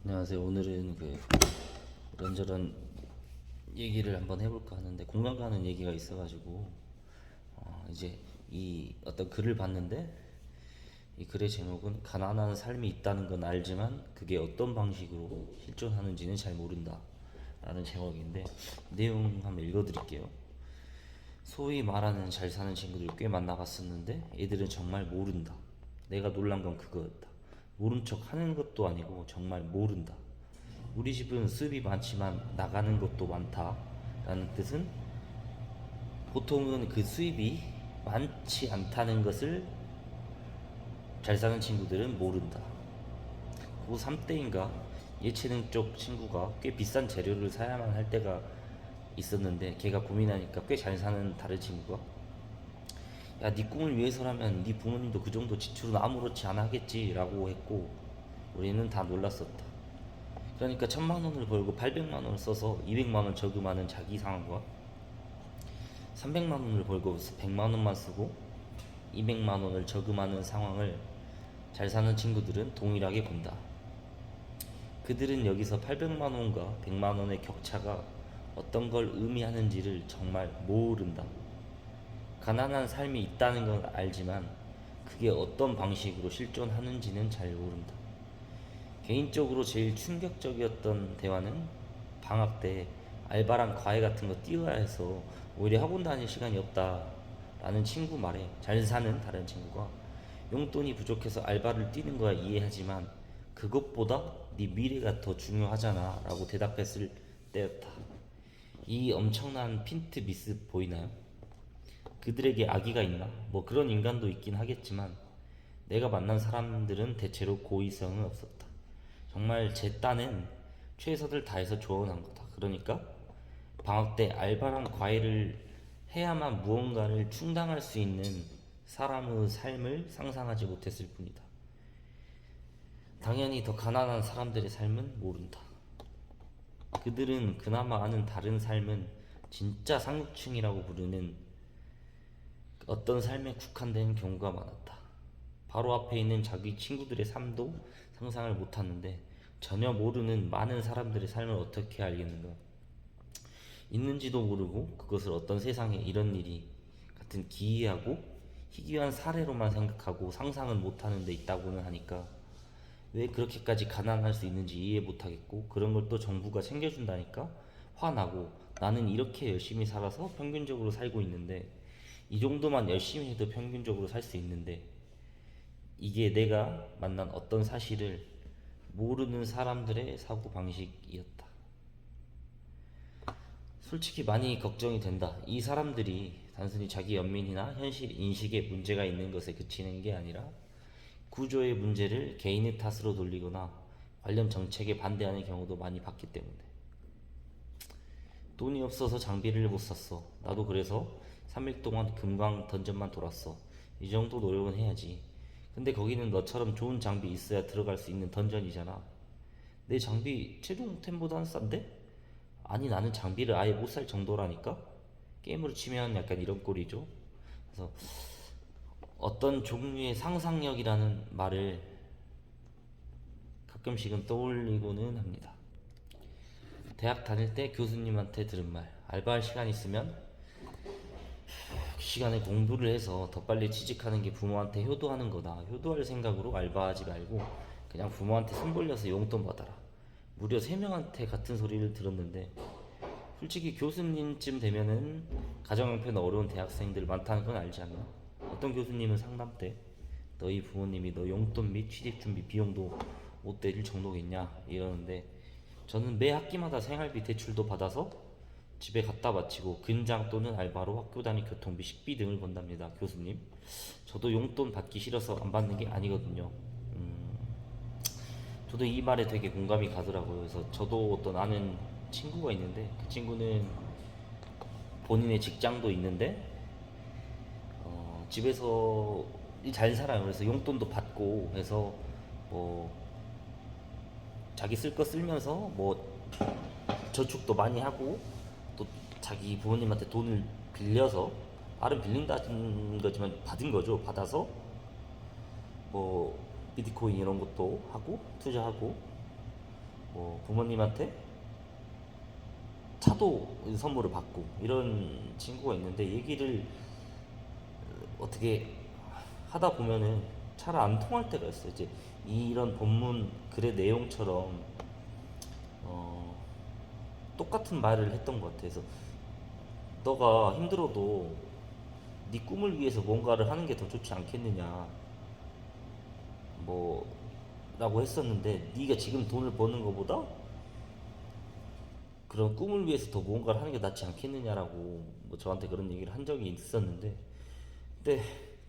안녕하세요. 오늘은 이런저런 얘기를 한번 해볼까 하는데 공감 가는 얘기가 있어가지고 이제 이 어떤 글을 봤는데 이 글의 제목은 가난한 삶이 있다는 건 알지만 그게 어떤 방식으로 실존하는지는 잘 모른다 라는 제목인데 내용 한번 읽어드릴게요. 소위 말하는 잘 사는 친구들 꽤 만나봤었는데 애들은 정말 모른다. 내가 놀란 건 그거였다. 모른 척 하는 것도 아니고 정말 모른다. 우리 집은 수입이 많지만 나가는 것도 많다 라는 뜻은 보통은 그 수입이 많지 않다는 것을 잘 사는 친구들은 모른다. 고 3때인가 예체능 쪽 친구가 꽤 비싼 재료를 사야만 할 때가 있었는데 걔가 고민하니까 꽤 잘 사는 다른 친구가 야, 네 꿈을 위해서라면 네 부모님도 그 정도 지출은 아무렇지 않아 하겠지 라고 했고 우리는 다 놀랐었다. 그러니까 1,000만 원을 벌고 800만 원을 써서 200만 원 저금하는 자기 상황과 300만 원을 벌고 100만 원만 쓰고 200만 원을 저금하는 상황을 잘 사는 친구들은 동일하게 본다. 그들은 여기서 800만 원과 100만 원의 격차가 어떤 걸 의미하는지를 정말 모른다. 가난한 삶이 있다는 건 알지만 그게 어떤 방식으로 실존하는지는 잘 모른다. 개인적으로 제일 충격적이었던 대화는 방학 때 알바랑 과외 같은 거 뛰어야 해서 오히려 학원 다닐 시간이 없다 라는 친구 말에 잘 사는 다른 친구가 용돈이 부족해서 알바를 뛰는 거야 이해하지만 그것보다 네 미래가 더 중요하잖아 라고 대답했을 때였다. 이 엄청난 핀트 미스 보이나요? 그들에게 아기가 있나? 뭐 그런 인간도 있긴 하겠지만 내가 만난 사람들은 대체로 고의성은 없었다. 정말 제 딴엔 최선을 다해서 조언한 거다. 그러니까 방학 때 알바랑 과외를 해야만 무언가를 충당할 수 있는 사람의 삶을 상상하지 못했을 뿐이다. 당연히 더 가난한 사람들의 삶은 모른다. 그들은 그나마 아는 다른 삶은 진짜 상류층이라고 부르는 어떤 삶에 국한된 경우가 많았다. 바로 앞에 있는 자기 친구들의 삶도 상상을 못하는데 전혀 모르는 많은 사람들의 삶을 어떻게 알겠는가? 있는지도 모르고 그것을 어떤 세상에 이런 일이 같은 기이하고 희귀한 사례로만 생각하고 상상은 못하는 데 있다고는 하니까 왜 그렇게까지 가난할 수 있는지 이해 못하겠고 그런 걸 또 정부가 챙겨준다니까 화나고 나는 이렇게 열심히 살아서 평균적으로 살고 있는데 이 정도만 열심히 해도 평균적으로 살 수 있는데 이게 내가 만난 어떤 사실을 모르는 사람들의 사고방식이었다. 솔직히 많이 걱정이 된다. 이 사람들이 단순히 자기 연민이나 현실 인식에 문제가 있는 것에 그치는 게 아니라 구조의 문제를 개인의 탓으로 돌리거나 관련 정책에 반대하는 경우도 많이 봤기 때문에 돈이 없어서 장비를 못 샀어. 나도 그래서 3일 동안 금강 던전만 돌았어. 이 정도 노력은 해야지. 근데 거기는 너처럼 좋은 장비 있어야 들어갈 수 있는 던전이잖아. 내 장비 최종템보다는 싼데? 아니 나는 장비를 아예 못 살 정도라니까? 게임으로 치면 약간 이런 꼴이죠. 그래서 어떤 종류의 상상력이라는 말을 가끔씩은 떠올리고는 합니다. 대학 다닐 때 교수님한테 들은 말, 알바할 시간 있으면 그 시간에 공부를 해서 더 빨리 취직하는 게 부모한테 효도하는 거다. 효도할 생각으로 알바하지 말고 그냥 부모한테 손 벌려서 용돈 받아라. 무려 3명한테 같은 소리를 들었는데 솔직히 교수님쯤 되면은 가정 형편이 어려운 대학생들 많다는 건 알지 않나? 어떤 교수님은 상담 때 너희 부모님이 너 용돈 및 취직 준비 비용도 못 대줄 정도겠냐 이러는데 저는 매 학기마다 생활비 대출도 받아서 집에 갖다 바치고 근장 또는 알바로 학교 다닐 교통비 식비 등을 번답니다. 교수님 저도 용돈 받기 싫어서 안 받는 게 아니거든요. 저도 이 말에 되게 공감이 가더라고요. 그래서 저도 어떤 아는 친구가 있는데 그 친구는 본인의 직장도 있는데 집에서 잘 살아요. 그래서 용돈도 받고 해서 뭐 자기 쓸 거 쓰면서 뭐 저축도 많이 하고 또 자기 부모님한테 돈을 빌려서 말은 빌린다는 거지만 받은 거죠. 받아서 뭐 비트코인 이런 것도 하고 투자하고 뭐 부모님한테 차도 선물을 받고 이런 친구가 있는데, 얘기를 어떻게 하다 보면은 잘 안 통할 때가 있어요. 이제 이런 본문 글의 내용처럼 어, 똑같은 말을 했던 것 같아요. 그래서 너가 힘들어도 네 꿈을 위해서 뭔가를 하는 게 더 좋지 않겠느냐, 뭐 라고 했었는데, 네가 지금 돈을 버는 것보다 그런 꿈을 위해서 더 무언가를 하는 게 낫지 않겠느냐라고 뭐 저한테 그런 얘기를 한 적이 있었는데, 근데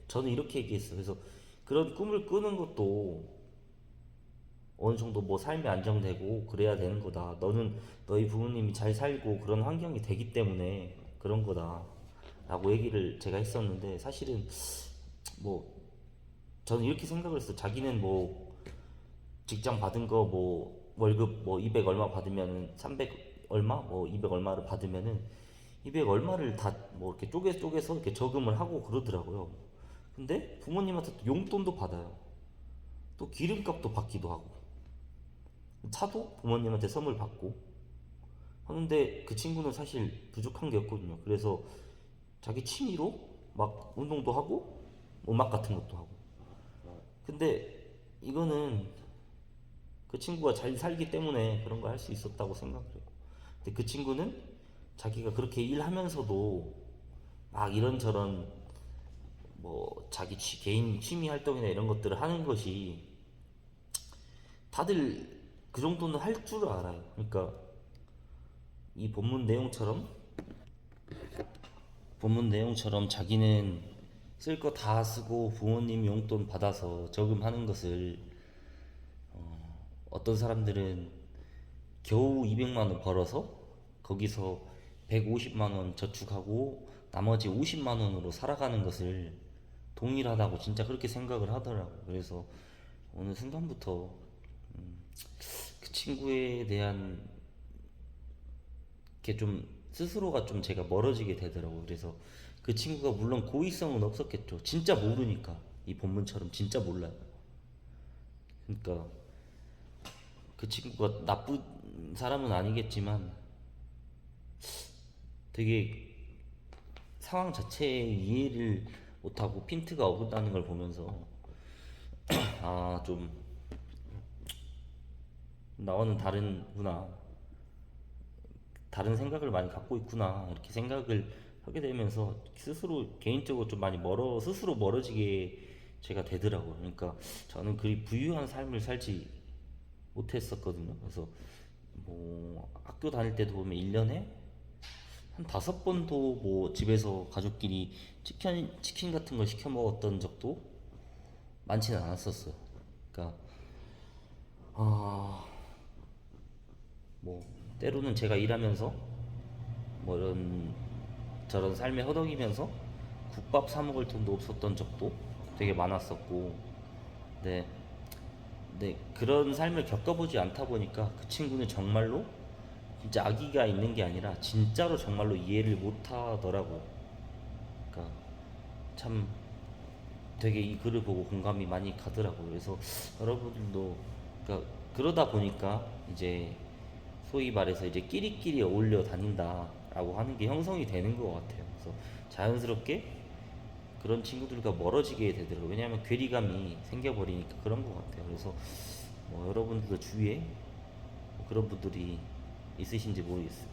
저는 이렇게 얘기했어요. 그래서 그런 꿈을 꾸는 것도 어느 정도 뭐 삶이 안정되고 그래야 되는 거다. 너는 너희 부모님이 잘 살고 그런 환경이 되기 때문에 그런 거다. 라고 얘기를 제가 했었는데, 사실은 뭐 저는 이렇게 생각을 했어요. 자기는 뭐 직장 받은 거 뭐 월급 뭐 200 얼마 받으면 300 얼마 뭐 200 얼마를 받으면은 200 얼마를 다 뭐 이렇게 쪼개서 이렇게 저금을 하고 그러더라고요. 근데 부모님한테 또 용돈도 받아요. 또 기름값도 받기도 하고, 차도 부모님한테 선물 받고 하는데, 그 친구는 사실 부족한 게 없거든요. 그래서 자기 취미로 막 운동도 하고 음악 같은 것도 하고. 근데 이거는 그 친구가 잘 살기 때문에 그런 거 할 수 있었다고 생각을 해요. 근데 그 친구는 자기가 그렇게 일하면서도 막 이런저런 뭐 자기 개인 취미 활동이나 이런 것들을 하는 것이, 다들 그 정도는 할 줄 알아요. 그러니까 이 본문 내용처럼 자기는 쓸 거 다 쓰고 부모님 용돈 받아서 저금하는 것을, 어떤 사람들은 겨우 200만 원 벌어서 거기서 150만 원 저축하고 나머지 50만 원으로 살아가는 것을 동일하다고 진짜 그렇게 생각을 하더라고요. 그래서 어느 순간부터 그 친구에 대한 게 좀 스스로가 좀 제가 멀어지게 되더라고요. 그래서 그 친구가 물론 고의성은 없었겠죠. 진짜 모르니까. 이 본문처럼 진짜 몰라요. 그러니까 그 친구가 나쁜 사람은 아니겠지만 되게 상황 자체에 이해를 못하고 핀트가 어긋나는 걸 보면서 아, 좀 나와는 다른구나, 다른 생각을 많이 갖고 있구나, 이렇게 생각을 하게 되면서 스스로 개인적으로 좀 많이 스스로 멀어지게 제가 되더라고요. 그러니까 저는 그리 부유한 삶을 살지 못했었거든요. 그래서 뭐 학교 다닐 때도 보면 1년에 한 5번도 뭐 집에서 가족끼리 치킨 같은 걸 시켜 먹었던 적도 많지는 않았었어요. 그러니까 아, 뭐 때로는 제가 일하면서 뭐 이런 저런 삶에 허덕이면서 국밥 사 먹을 돈도 없었던 적도 되게 많았었고. 네, 네, 그런 삶을 겪어보지 않다 보니까 그 친구는 정말로 진짜 악의가 있는 게 아니라 진짜로 정말로 이해를 못 하더라고요. 그러니까 참 되게 이 글을 보고 공감이 많이 가더라고요. 그래서 여러분들도, 그러니까 그러다 보니까 이제 소위 말해서 이제 끼리끼리 어울려 다닌다라고 하는 게 형성이 되는 것 같아요. 그래서 자연스럽게 그런 친구들과 멀어지게 되더라고요. 왜냐하면 괴리감이 생겨버리니까 그런 것 같아요. 그래서 뭐 여러분들도 주위에 뭐 그런 분들이 있으신지 모르겠어요.